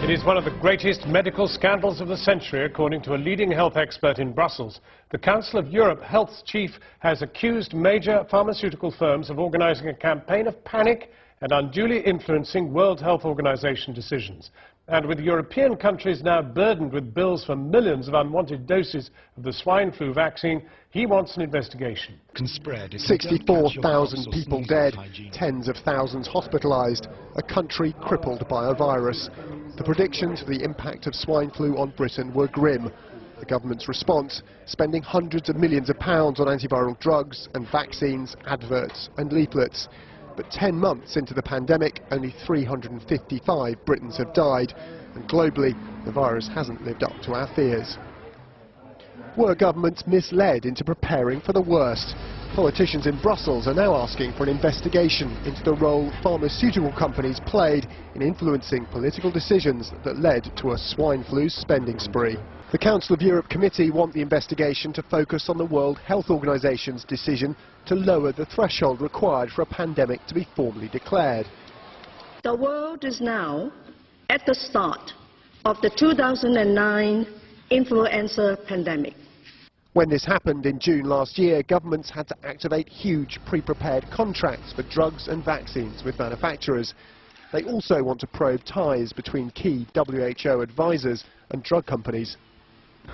It is one of the greatest medical scandals of the century, according to a leading health expert in Brussels. The Council of Europe health chief has accused major pharmaceutical firms of organising a campaign of panic and unduly influencing World Health Organization decisions. And with European countries now burdened with bills for millions of unwanted doses of the swine flu vaccine, he wants an investigation. 64,000 people dead, tens of thousands hospitalised, a country crippled by a virus. The predictions for the impact of swine flu on Britain were grim. The government's response, spending hundreds of millions of pounds on antiviral drugs and vaccines, adverts and leaflets. But 10 months into the pandemic, only 355 Britons have died, and globally, the virus hasn't lived up to our fears. Were governments misled into preparing for the worst? Politicians in Brussels are now asking for an investigation into the role pharmaceutical companies played in influencing political decisions that led to a swine flu spending spree. The Council of Europe Committee want the investigation to focus on the World Health Organization's decision to lower the threshold required for a pandemic to be formally declared. The world is now at the start of the 2009 influenza pandemic. When this happened in June last year, governments had to activate huge pre-prepared contracts for drugs and vaccines with manufacturers. They also want to probe ties between key WHO advisors and drug companies.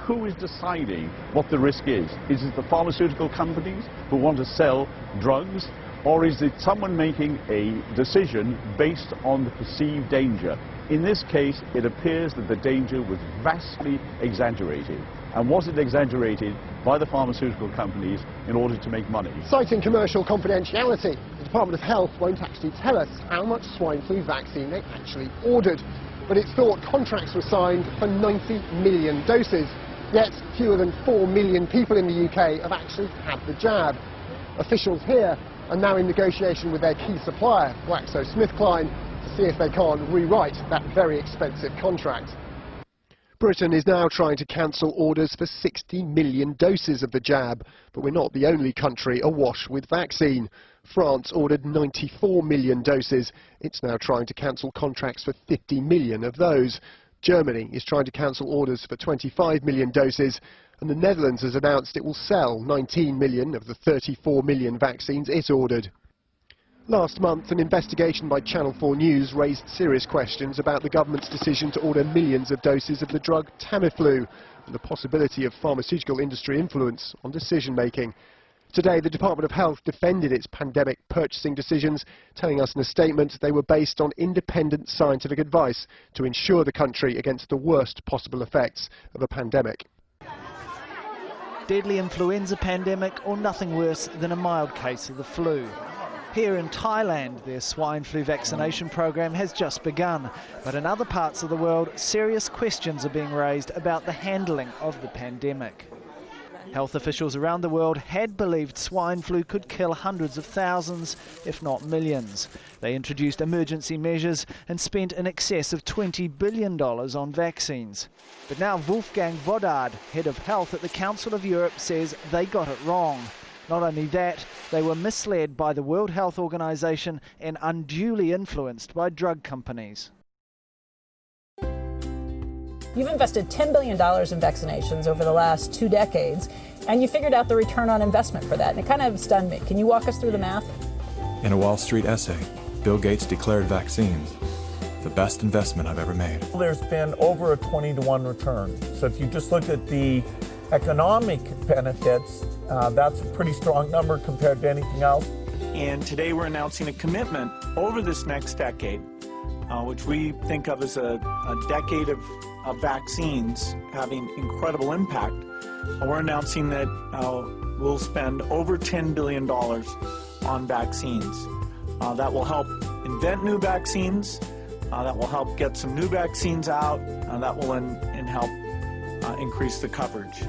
Who is deciding what the risk is? Is it the pharmaceutical companies who want to sell drugs, or is it someone making a decision based on the perceived danger? In this case, it appears that the danger was vastly exaggerated. And was it exaggerated by the pharmaceutical companies in order to make money? Citing commercial confidentiality, the Department of Health won't actually tell us how much swine flu vaccine they actually ordered. But it's thought contracts were signed for 90 million doses. Yet fewer than 4 million people in the UK have actually had the jab. Officials here are now in negotiation with their key supplier, GlaxoSmithKline, to see if they can't rewrite that very expensive contract. Britain is now trying to cancel orders for 60 million doses of the jab, but we're not the only country awash with vaccine. France ordered 94 million doses. It's now trying to cancel contracts for 50 million of those. Germany is trying to cancel orders for 25 million doses, and the Netherlands has announced it will sell 19 million of the 34 million vaccines it ordered. Last month, an investigation by Channel 4 News raised serious questions about the government's decision to order millions of doses of the drug Tamiflu and the possibility of pharmaceutical industry influence on decision-making. Today, the Department of Health defended its pandemic purchasing decisions, telling us in a statement they were based on independent scientific advice to ensure the country against the worst possible effects of a pandemic. Deadly influenza pandemic or nothing worse than a mild case of the flu. Here in Thailand, their swine flu vaccination program has just begun. But in other parts of the world, serious questions are being raised about the handling of the pandemic. Health officials around the world had believed swine flu could kill hundreds of thousands, if not millions. They introduced emergency measures and spent in excess of $20 billion on vaccines. But now Wolfgang Vodard, head of health at the Council of Europe, says they got it wrong. Not only that, they were misled by the World Health Organization and unduly influenced by drug companies. You've invested $10 billion in vaccinations over the last 2 decades, and you figured out the return on investment for that, and it kind of stunned me. Can you walk us through the math? In a Wall Street essay, Bill Gates declared vaccines the best investment I've ever made. There's been over a 20-to-1 return. So if you just look at the economic benefits, that's a pretty strong number compared to anything else. And today we're announcing a commitment over this next decade, which we think of as a decade of vaccines having incredible impact. We're announcing that we'll spend over $10 billion on vaccines. That will help invent new vaccines, that will help get some new vaccines out, that will help increase the coverage.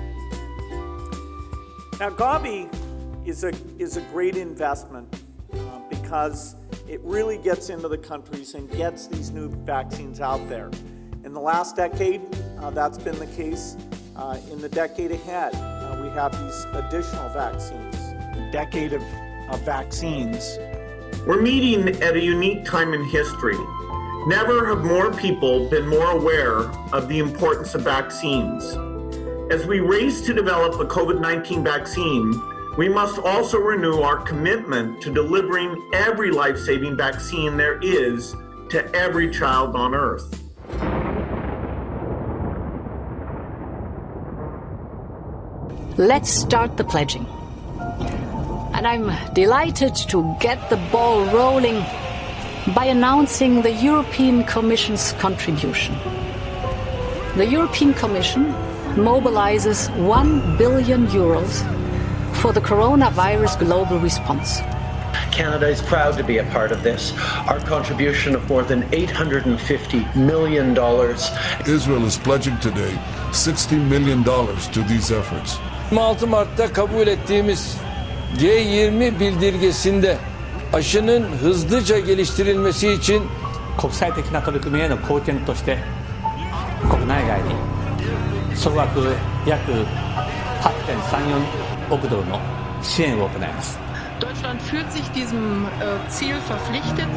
Now, Gavi is a great investment because it really gets into the countries and gets these new vaccines out there. In the last decade, that's been the case. In the decade ahead, we have these additional vaccines. Decade of vaccines. We're meeting at a unique time in history. Never have more people been more aware of the importance of vaccines. As we race to develop a COVID-19 vaccine, we must also renew our commitment to delivering every life-saving vaccine there is to every child on Earth. Let's start the pledging. And I'm delighted to get the ball rolling by announcing the European Commission's contribution. The European Commission mobilizes €1 billion for the coronavirus global response. Canada is proud to be a part of this. Our contribution of more than $850 million. Israel is pledging today $60 million to these efforts. 26 Mart'ta kabul ettiğimiz G20 bildirgesinde aşının hızlıca geliştirilmesi için 国際的な取り組みへの貢献として国内外に総額約 8.34 億ドルの支援を行います。 Deutschland fühlt sich diesem Ziel verpflichtet.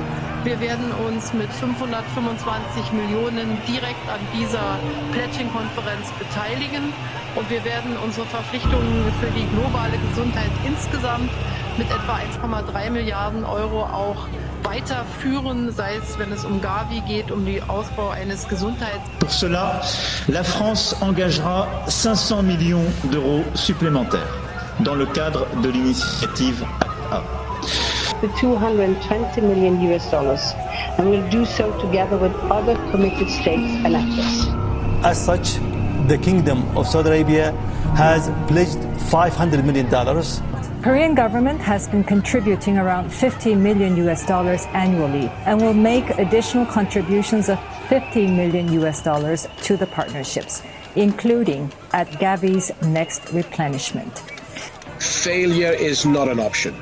Wir werden uns mit 525 Millionen direkt an dieser Pledging-Konferenz beteiligen und wir werden unsere Verpflichtungen für die globale Gesundheit insgesamt mit etwa 1,3 Milliarden Euro auch weiterführen, sei es, wenn es um Gavi geht, um den Ausbau eines Gesundheits. Pour cela, la France engagera 500 millions d'euros supplémentaires dans le cadre de l'initiative ACTA. The $220 million and will do so together with other committed states and actors. As such, the Kingdom of Saudi Arabia has pledged $500 million. Korean government has been contributing around $50 million annually and will make additional contributions of $50 million to the partnerships, including at Gavi's next replenishment. Failure is not an option.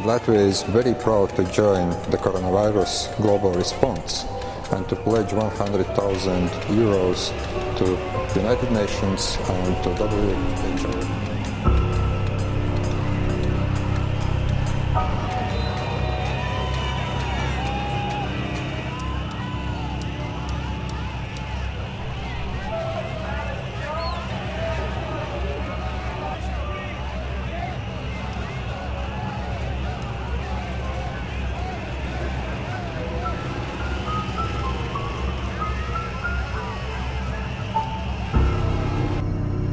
Latvia is very proud to join the coronavirus global response and to pledge 100,000 euros to the United Nations and to WHO.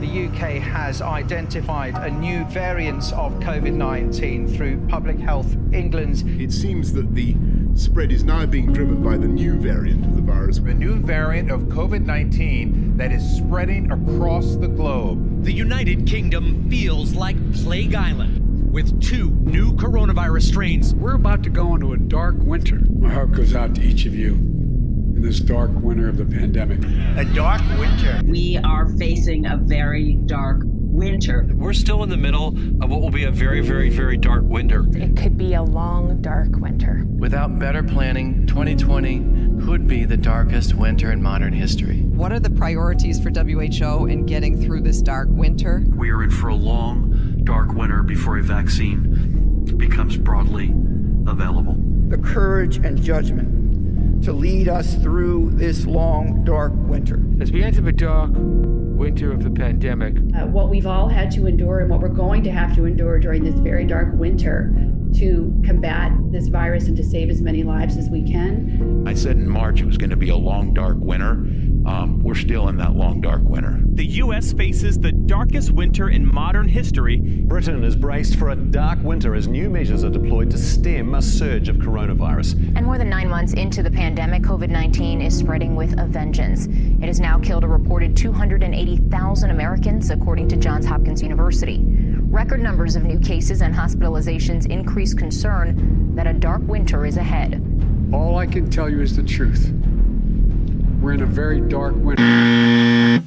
The UK has identified a new variant of COVID-19 through Public Health England. It seems that the spread is now being driven by the new variant of the virus. A new variant of COVID-19 that is spreading across the globe. The United Kingdom feels like Plague Island with 2 new coronavirus strains. We're about to go into a dark winter. My heart goes out to each of you in this dark winter of the pandemic. A dark winter. We are facing a very dark winter. We're still in the middle of what will be a very, very, very dark winter. It could be a long, dark winter. Without better planning, 2020 could be the darkest winter in modern history. What are the priorities for WHO in getting through this dark winter? We are in for a long, dark winter before a vaccine becomes broadly available. The courage and judgment to lead us through this long, dark winter. As we enter the dark winter of the pandemic, what we've all had to endure and what we're going to have to endure during this very dark winter to combat this virus and to save as many lives as we can. I said in March it was going to be a long, dark winter. We're still in that long, dark winter. The U.S. faces the darkest winter in modern history. Britain is braced for a dark winter as new measures are deployed to stem a surge of coronavirus. And more than 9 months into the pandemic, COVID-19 is spreading with a vengeance. It has now killed a reported 280,000 Americans, according to Johns Hopkins University. Record numbers of new cases and hospitalizations increase concern that a dark winter is ahead. all I can tell you is the truth. We're in a very dark winter.